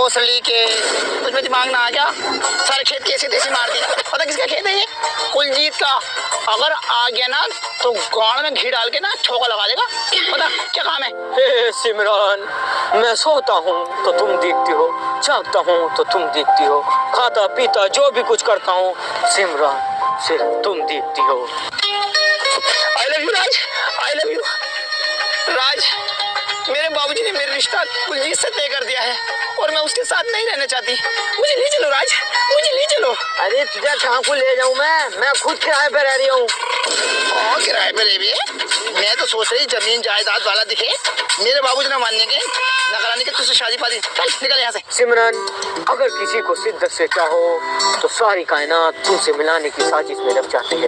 भोसड़ी के कुछ में दिमाग ना आ गया, सारे खेत कैसे तैसे मार दी। पता किसका खेत है ये? कुलजीत का। अगर आ गया ना तो गाड़ में घी डाल के ना छोका लगा देगा। पता क्या काम है? हे सिमरन, मैं सोता हूँ तो तुम देखती हो, जागता हूँ तो तुम देखती हो, खाता पीता जो भी कुछ करता हूँ सिमरन सिर्फ तुम देखती हो। I love you Raj, I love you Raj. मेरे बाबूजी ने मेरा रिश्ता कुलजीत से तय कर दिया है और मैं उसके साथ नहीं रहना चाहती। मुझे ले चलो राज, मुझे ले चलो। अरे तुझे कहाँ को ले जाऊँ मैं खुद किराए पे रह रही हूँ। किराए पे रह भी है? मैं तो सोच रही जमीन जायदाद वाला दिखे। मेरे बाबूजी ने मानने के न कराने के तुझसे शादी पादी। चल निकल यहाँ से। सिमरन, अगर किसी को शिद्दत से चाहो तो सारी कायनात तुमसे मिलाने की साजिश में लग जाती है।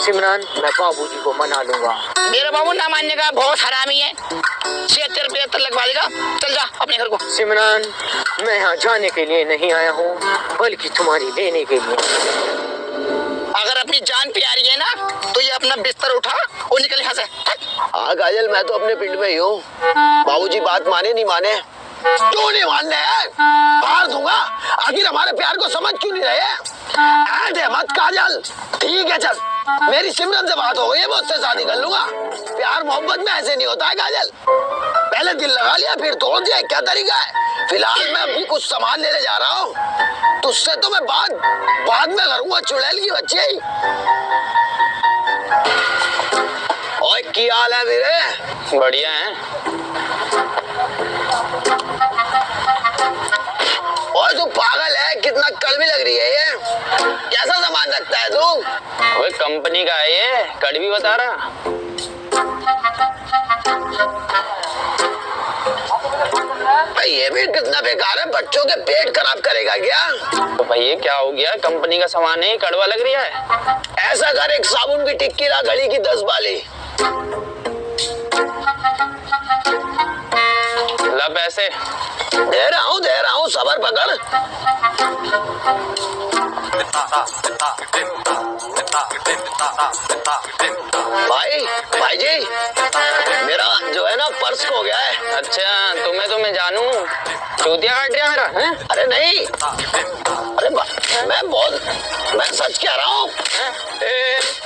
सिमरन, मैं बाबूजी को मना लूंगा। मेरा बाबू ना मानने का बहुत हरामी है। 76-75 लगवा देगा। चल जा अपने घर को। सिमरन, मैं यहाँ जाने के लिए नहीं आया हूँ बल्कि तुम्हारी लेने के लिए। अगर अपनी जान प्यारी है ना तो ये अपना बिस्तर उठा और निकल यहाँ से। हाँ काजल, मैं तो अपने पिंड में ही हूँ। बाबूजी बात माने नहीं माने? क्यों नहीं मानने हैं? मार दूंगा। आखिर हमारे प्यार को समझ क्यों नहीं रहे? दे मत काजल। ठीक है चल, मेरी सिमरन से बात हो गई है, मैं उससे शादी कर लूंगा। प्यार मोहब्बत में ऐसे नहीं होता है काजल। पहले दिल लगा लिया फिर तोड़ दिया, क्या तरीका है? फिलहाल मैं अभी कुछ सामान लेने जा रहा हूँ। तुझसे तो मैं बाद में करूंगा, चुड़ैल की बच्ची। ओए क्या हाल है मेरे? बढ़िया है। ओए तू पागल है, कितना कड़वी लग रही है ये। कैसा सामान रखता है तू? ओए कंपनी का है ये, कड़वी बता रहा। भाई ये भी कितना बेकार है, बच्चों के पेट खराब करेगा क्या? तो भाई ये क्या हो गया, कंपनी का सामान है, कड़वा लग रहा है। ऐसा कर, एक साबुन की टिक्की ला, घड़ी की 10 वाली। ला पैसे। दे रहा हूँ, सबर पकड़। भाई जी, मेरा जो है ना पर्स खो गया है। अच्छा, तुम्हें जानू, चूतिया काट दिया मेरा है? अरे नहीं, अरे मैं सच कह रहा हूँ।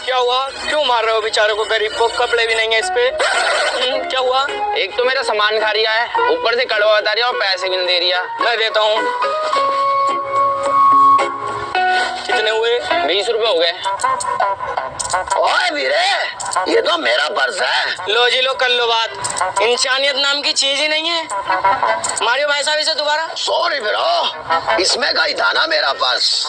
क्या हुआ, क्यों मार रहे हो बेचारे को, गरीब को? कपड़े भी नहीं है इस पे। क्या हुआ? एक तो मेरा सामान खा रिया है, ऊपर से कड़वा बता रही है और पैसे भी नहीं दे रिया। मैं देता हूँ। कितने हुए? 20 रुपए हो गए। ओए वीरे, ये तो मेरा पर्स है। लो जी लो, कर लो बात। इंसानियत नाम की चीज ही नहीं है। मारियो भाई साहब इसे दोबारा। सॉरी ब्रो, इसमें का ही था ना मेरा पर्स।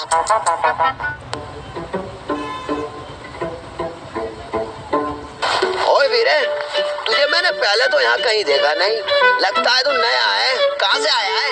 ओए वीरे, तुझे मैंने पहले तो यहाँ कहीं देखा नहीं, लगता है तू नया है। कहाँ से आया है?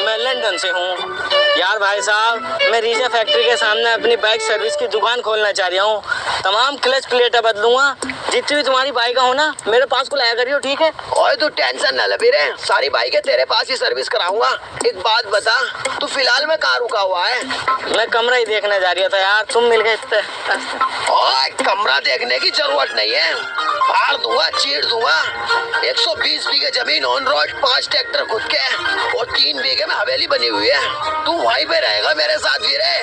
मैं लंदन से हूँ। यार भाई साहब, मैं रीजा फैक्ट्री के सामने अपनी बाइक सर्विस की दुकान खोलना चाह रहा हूँ। तमाम क्लच प्लेटें बदलूंगा। जितनी भी तुम्हारी बाइक हो ना, मेरे पास को लाया करियो, ठीक है? ओए तू टेंशन न ले वीरे, सारी बाइकें तेरे पास ही सर्विस कराऊंगा। एक बात बता, तू फिलहाल में कहाँ रुका हुआ है? मैं कमरा ही देखने जा रहा था यार, तुम मिल गए। ओए कमरा देखने की जरूरत नहीं है, फाड़ दूंगा, चीर दूंगा। 120 बीघे जमीन ऑन रोड, 5 ट्रैक्टर खुद के और 3 बीघे में हवेली बनी हुई है। तू वहीं पे रहेगा मेरे साथ वीरे।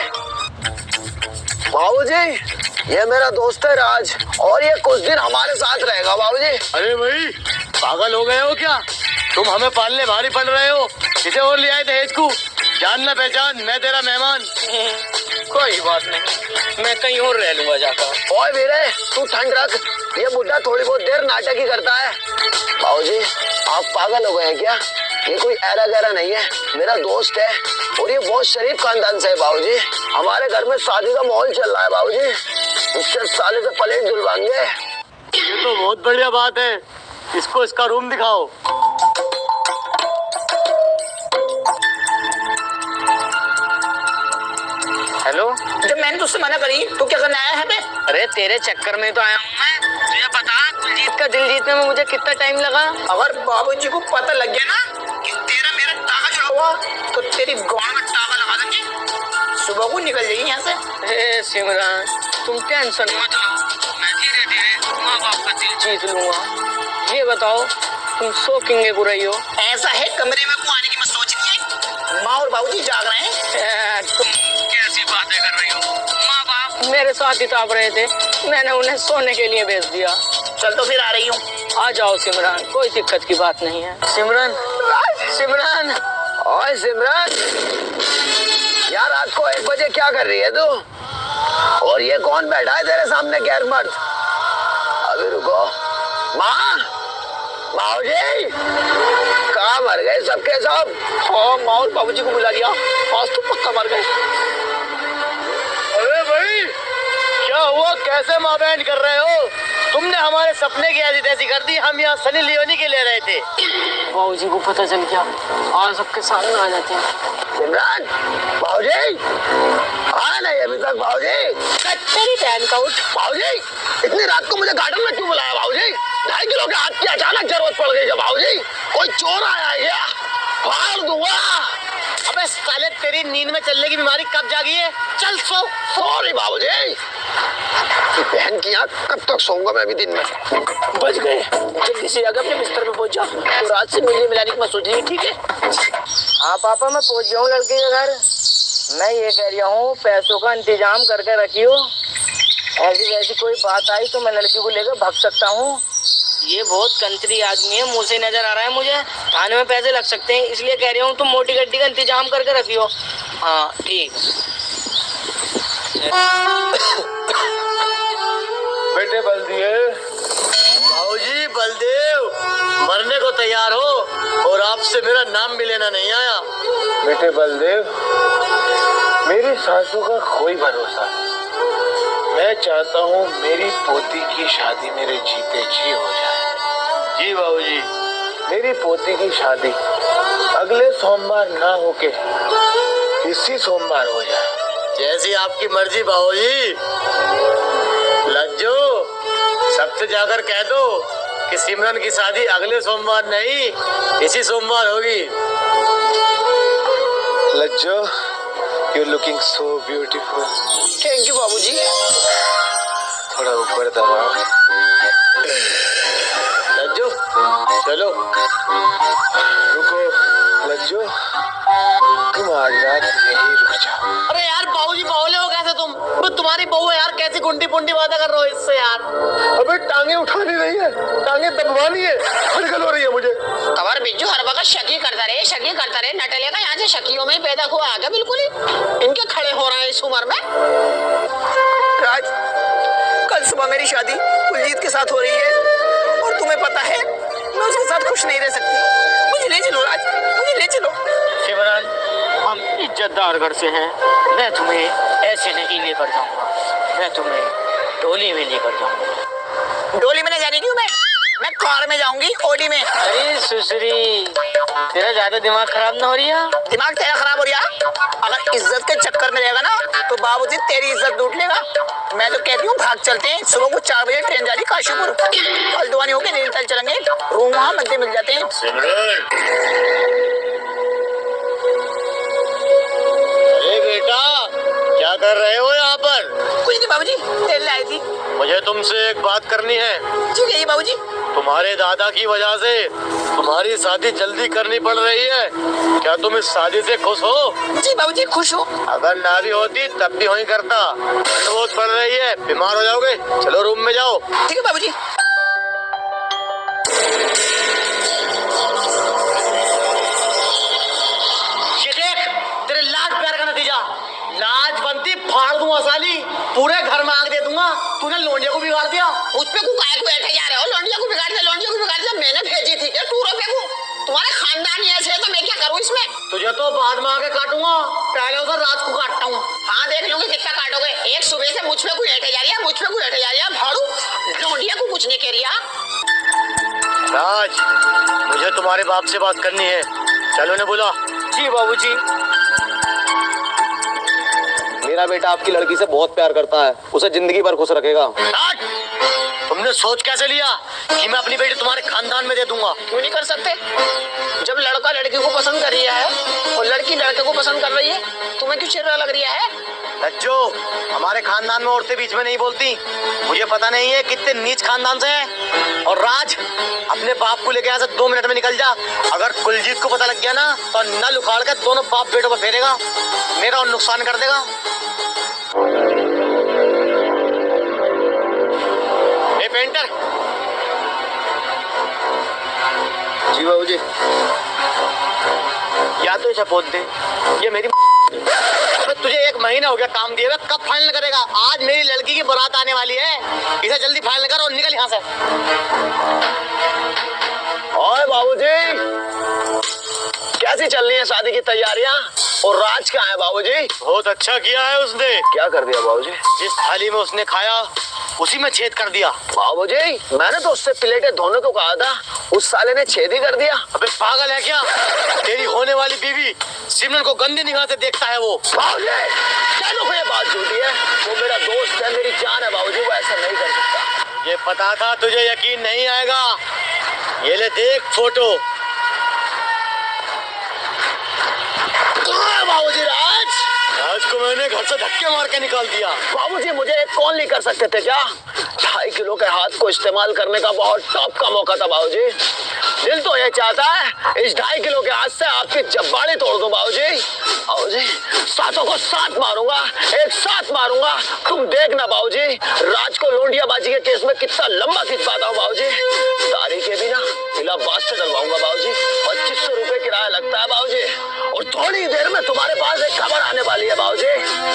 बाबूजी, ये मेरा दोस्त है राज और ये कुछ दिन हमारे साथ रहेगा। बाबूजी। अरे भाई, पागल हो गए हो क्या? तुम हमें पालने भारी पड़ रहे हो। इसे और ले आए दहेज को, जान ना पहचान, मैं तेरा मेहमान। कोई बात नहीं, मैं कहीं और रह लूंगा जाकर। ओए वीरे, तू ठंड रख, ये बुड्ढा थोड़ी बहुत देर नाटक ही करता है। बाबूजी, आप पागल हो गए हैं क्या? ये कोई ऐरा गैरा नहीं है, मेरा दोस्त है और ये बहुत शरीफ खानदान से है। बाबूजी, हमारे घर में शादी का माहौल चल रहा है। बाबूजी, इससे साले से प्लेट धुलवाएंगे। ये तो बहुत बढ़िया बात है, इसको इसका रूम दिखाओ। हेलो, जब मैंने तुझसे मना करी तो क्या करने आया है बे? अरे तेरे चक्कर में तो आया हूँ मैं। तुझे पता कुलजीत का दिल जीतने में मुझे कितना टाइम लगा? अगर बाबूजी को पता लग गया ना कि तेरा मेरा टाका जुड़ा हुआ तो तेरी गांड में टाका लगा देंगे। सुबह को निकल जाएगी यहाँ से। हे सिमरन, तुम टेंशन मत लो, मैं धीरे धीरे माँ बाप का दिल जीत लूंगा। ये बताओ, तुम सो किंगे को रही हो? ऐसा है, कमरे में को आने की मत सोच रही है। माँ और बाबूजी जाग रहे हैं। कैसी बातें कर रही हो? माँ बाप मेरे साथ ही ताप रहे थे, मैंने उन्हें सोने के लिए भेज दिया। चल तो फिर आ रही हूँ। आ जाओ सिमरन, कोई दिक्कत की बात नहीं है। सिमरन, सिमरन, ओए सिमरन, यार रात को 1 बजे क्या कर रही है तू? और ये कौन बैठा है तेरे सामने गैर मर्द? अभी रुको। माँ, बाबूजी, कहाँ मर गए सबके सब? हाँ, माँ और बाबूजी को बुला लिया, आज तो पक्का मर गए। अरे भाई, क्या हुआ? कैसे माँ बहन कर रहे हो? तुमने हमारे सपने की ऐसी तैसी कर दी। हम यहाँ सनी लियोनी के ले रहे थे। बाबूजी को पता चल गया, आज सबके सामने आ जाते हैं। सिमरन, बाबूजी, आया नहीं अभी तक बाबूजी? तेरी बहन का उठ। बाबूजी, इतनी रात को मुझे गार्डन में क्यों बुलाया बाबूजी? 2.5 किलो के हाथ की अचानक जरूरत पड़ गई क्या बाबूजी? कोई चोर आया है क्या? फाड़ दूंगा। अबे साले, तेरी नींद में चलने की बीमारी कब जागी है? चल सो। सॉरी बाबूजी, बहन की यहाँ कब तक सोऊंगा मैं अभी दिन में? बच गए, जल्दी से आगे अपने बिस्तर पे पहुंच जा। तो रात से मिलने मिलाने की मत सोच रही, ठीक है? हाँ पापा, मैं पहुंच गया हूँ लड़के के घर। मैं ये कह रहा हूँ, पैसों का इंतजाम करके रखियो, ऐसी वैसी कोई बात आई तो मैं लड़की को लेकर भाग सकता हूँ। ये बहुत कंत्री आदमी है, मुँह से नजर आ रहा है मुझे, थाने में पैसे लग सकते हैं, इसलिए कह रही हूँ तुम मोटी गड्डी का इंतजाम करके रखियो। हाँ ठीक। बेटे बलदेव, भाऊजी बलदेव, मरने को तैयार हो और आपसे मेरा नाम भी लेना नहीं आया। बेटे बलदेव, मेरी सासू का कोई भरोसा नहीं। मैं चाहता हूँ मेरी पोती की शादी मेरे जीते जी हो जाए। जी बाबूजी। मेरी पोती की शादी अगले सोमवार ना होके इसी सोमवार हो जाए। जैसी आपकी मर्जी बाबूजी। लज्जो, सबसे जाकर कह दो कि सिमरन की शादी अगले सोमवार नहीं, इसी सोमवार होगी। लज्जो, you're looking so beautiful. Thank you बाबूजी। थोड़ा ऊपर दबाओ। लज्जो, चलो। रुको लज्जो, तुम आज रात यहीं रुक जाओ। अरे यार बाबूजी, बावले हो कैसे तुम? तो तुम्हारी बहू है यार, कैसी गुंडी पुंडी बातें कर रहे हो इससे यार? अबे टांगे उठानी नहीं है, टांगे दबवानी है। हड़कल हो रही है मुझे। कमर बिज्जू हर वक्त शकी करता रहे, नटले का यहाँ से शकियों में पैदा हुआ आ गया बिल्कुल ही। इनके खड़े हो रहे हैं इस उम्र में। राज, कल सुबह मेरी शादी कुलजीत के साथ हो रही है और तुम्हें पता है मैं उसके साथ खुश नहीं रह सकती। मुझे ले चलो राज, मुझे ले चलो। सिमरन, हम इज्जतदार घर से हैं, मैं तुम्हें ऐसे नहीं लेकर जाऊंगा, मैं तुम्हें डोली में लेकर जाऊंगा। डोली में न जाने क्यों? मैं कार में जाऊंगी, ओडी में। अरे सुसरी, तेरा ज्यादा दिमाग खराब ना हो रही है? दिमाग तेरा खराब हो रहा? अगर इज्जत के चक्कर में रहेगा ना तो बाबूजी तेरी इज्जत लूट लेगा। मैं तो कहती हूँ भाग चलते हैं। सुबह को 4 बजे ट्रेन जा रही काशीपुर, हल्द्वानी होके नैनीताल चलेंगे, रूम वहाँ मध्य मिल जाते हैं। अरे बेटा, क्या कर रहे हो यहाँ पर? कुछ नहीं बाबूजी, तेल लाई थी। मुझे तुमसे एक बात करनी है। जी कहिए बाबूजी। तुम्हारे दादा की वजह से तुम्हारी शादी जल्दी करनी पड़ रही है, क्या तुम इस शादी से खुश हो? जी बाबूजी खुश हूँ। अगर ना भी होती तब भी वही करता। ठंड बहुत पड़ रही है, बीमार हो जाओगे। चलो रूम में जाओ। ठीक है बाबूजी। ये देख, तेरे लाज प्यार का नतीजा। लाज बनती फाड़ दूंगा साली, पूरे घर में आग दे दूंगा। तूने लोंडिया को बिगाड़ दिया। उस पे को काहे को बैठे जा रहे हो? लोंडिया को बिगाड़ दिया, लोंडिया को बिगाड़ दिया। मैंने भेजी थी क्या टूरों पे को? तुम्हारे खानदान ही ऐसे है तो मैं क्या करूँ इसमें? तुझे तो बाद में आके काटूंगा, पहले उधर रात को काटता हूँ। हाँ देख लूंगी कितना काटोगे। एक सुबह से मुझ पे कोई बैठे जा रही है, मुझ पे कोई बैठे जा रही है। भाड़ू, लोंडिया को कुछ नहीं कह रही। राज, मुझे तुम्हारे बाप से बात करनी है, चलो ने बोला। जी बाबूजी। मेरा बेटा आपकी लड़की से बहुत प्यार करता है, उसे जिंदगी भर खुश रखेगा। राज, तुमने सोच कैसे लिया कि मैं अपनी बेटी तुम्हारे खानदान में दे दूंगा? क्यों नहीं कर सकते? जब लड़का लड़की को पसंद कर रहा है और लड़की लड़के को पसंद कर रही है, तुम्हें क्यों चिढ़ लग रही है? लज्जो, हमारे खानदान में औरतें बीच में नहीं बोलती। मुझे पता नहीं है कितने नीच खानदान से है। और राज, अपने बाप को लेके यहाँ से 2 मिनट में निकल जा। अगर कुलजीत को पता लग गया ना तो नल उखाड़ के दोनों बाप बेटों पर फेरेगा, मेरा और नुकसान कर देगा। ए पेंटर। जी बाबूजी। या तो इसे बोल दे ये मेरी तुझे 1 महीना हो गया काम दिए हुए, कब फाइनल करेगा? आज मेरी लड़की की बारात आने वाली है, इसे जल्दी फाइनल कर और निकल यहाँ से। ओए बाबूजी, कैसी चल रही है शादी की तैयारियां? और राज कहाँ है बाबूजी? बहुत अच्छा किया है उसने। क्या कर दिया बाबूजी? जिस थाली में उसने खाया उसी में छेद कर दिया। बाबूजी, मैंने तो उससे प्लेटें धोने को कहा था, उस साले ने छेद ही कर दिया। अबे पागल है क्या? तेरी होने वाली बीवी सिमरन को गंदी निगाह से देखता है वो। बाबूजी, चलो ये बात झूठी है। वो मेरा दोस्त है, मेरी जान है बाबूजी, वो ऐसा नहीं कर सकता। ये पता था तुझे यकीन नहीं आएगा। ये ले देख फोटो। कहाँ है बाबूजी राज? राज को मैंने घर से धक्के मार के निकाल दिया। बाबूजी, मुझे एक कॉल नहीं कर सकते थे क्या? 2.5 किलो के हाथ को इस्तेमाल करने का बहुत टॉप का मौका था बाबूजी। दिल तो ये चाहता है इस 2.5 किलो के हाथ से आपकी जब्बाड़ी तोड़ दूं बाबूजी। बाबूजी, सातों को साथ मारूंगा, एक साथ मारूंगा। तुम देखना बाबूजी, राज को लोंडियाबाजी के केस में कितना लंबा खींच पाता हूँ बाबूजी। तारीखें भी ना इलाहाबाद से डलवाऊंगा बाबूजी। 2500 रुपए किराया लगता है बाबूजी। और थोड़ी देर में तुम्हारे पास एक खबर आने वाली है बाबूजी।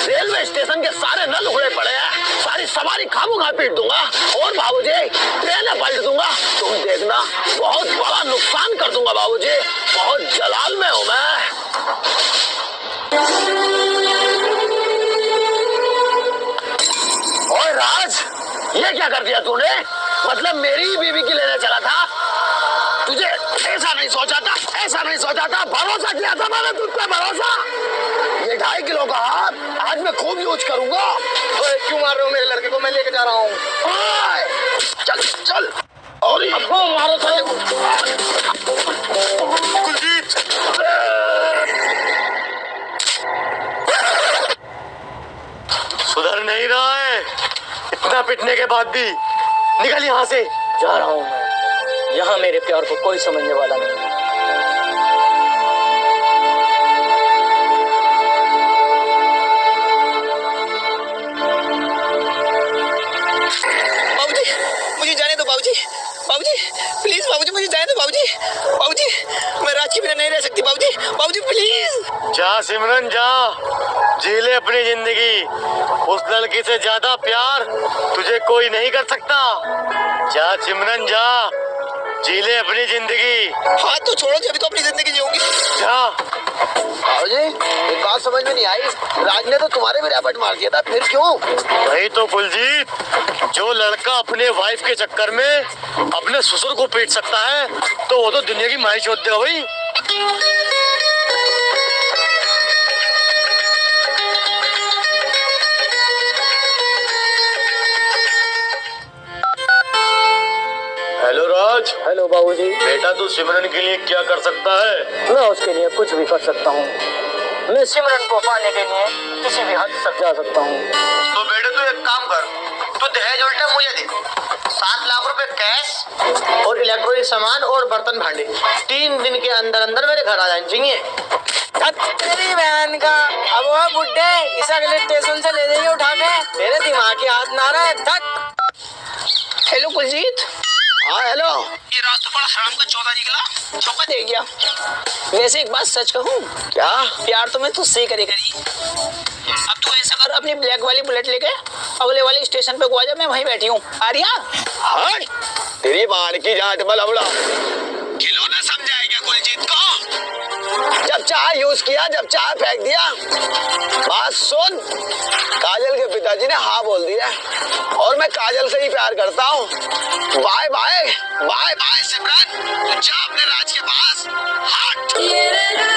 रेलवे स्टेशन के सारे नल उखड़े पड़े हैं, सारी सवारी खामोखा पीट दूंगा और बाबूजी ट्रेनें पलट दूंगा। तुम देखना, बहुत बड़ा नुकसान कर दूंगा बाबूजी। बहुत जलाल में हूं मैं। ओए राज, ये क्या कर दिया तूने? मतलब मेरी ही बीवी की लेने चला था? तुझे ऐसा नहीं सोचा था, ऐसा नहीं सोचा था। भरोसा किया था मैंने तुझ पे, भरोसा। ये 2.5 किलो का हाथ आज मैं खूब यूज करूंगा। क्यों मार रहे हो मेरे लड़के को? मैं लेके जा रहा हूँ। चल चल। और अब्बू मारो साले को। कुलजीत, सुधर नहीं रहा है इतना पिटने के बाद भी। निकल यहाँ से। जा रहा हूँ मैं, यहाँ मेरे प्यार को कोई समझने वाला नहीं। बाबूजी, मुझे जाने दो बाबूजी। बाबूजी, प्लीज बाबूजी, मुझे जाने दो बाबूजी। बाबूजी, मैं राज के बिना नहीं रह सकती बाबूजी। बाबूजी प्लीज। जा सिमरन जा, जी ले अपनी जिंदगी। उस लड़की से ज्यादा प्यार तुझे कोई नहीं कर सकता। जा सिमरन जा, जी ले अपनी जिंदगी। हाथ तो छोड़ो, जब तो अपनी जिंदगी जीऊंगी। जा। बाबूजी, एक बात समझ में नहीं आई। राज ने तो तुम्हारे भी रैपट मार दिया था, फिर क्यों? वही तो कुलजीत, जो लड़का अपने वाइफ के चक्कर में अपने ससुर को पीट सकता है तो वो तो दुनिया की माहिशत दे भाई। हेलो राज। हेलो बाबूजी। बेटा, तू सिमरन के लिए क्या कर सकता है? मैं उसके लिए कुछ भी कर सकता हूँ। मैं सिमरन को पाने के लिए किसी भी हद तक जा सकता हूँ। तो बेटे तू एक काम कर, तू दहेज उल्टा मुझे दे। 7 लाख रुपए कैश और इलेक्ट्रॉनिक सामान और बर्तन भांडे 3 दिन के अंदर अंदर मेरे घर आ जाने चाहिए। तेरी बहन का, अब वो बुड्ढे इस अगले स्टेशन से ले जाइए उठा के। मेरे दिमाग की हाथ ना रहा है। हेलो कुलजीत। हाँ हेलो। ये राज तो बड़ा हराम का चौधा निकला, चौका दे गया। वैसे एक बात सच कहूँ, क्या? प्यार तो मैं तुझसे ही करी। अब तू ऐसा कर, अपनी ब्लैक वाली बुलेट लेके अगले वाले स्टेशन पे को आ जा, मैं वहीं बैठी हूँ। आ रही है? हट, तेरी बाण की जात बलबड़ा। खिलौना समझाए क्या कुलजीत को? जब चाह यूज किया, जब चाह फेंक दिया। बात सुन, काजल के पिताजी ने हाँ बोल दिया और मैं काजल से ही प्यार करता हूँ। बाय बाय बाय बाय सिमरन, जा अपने राज के पास। हट।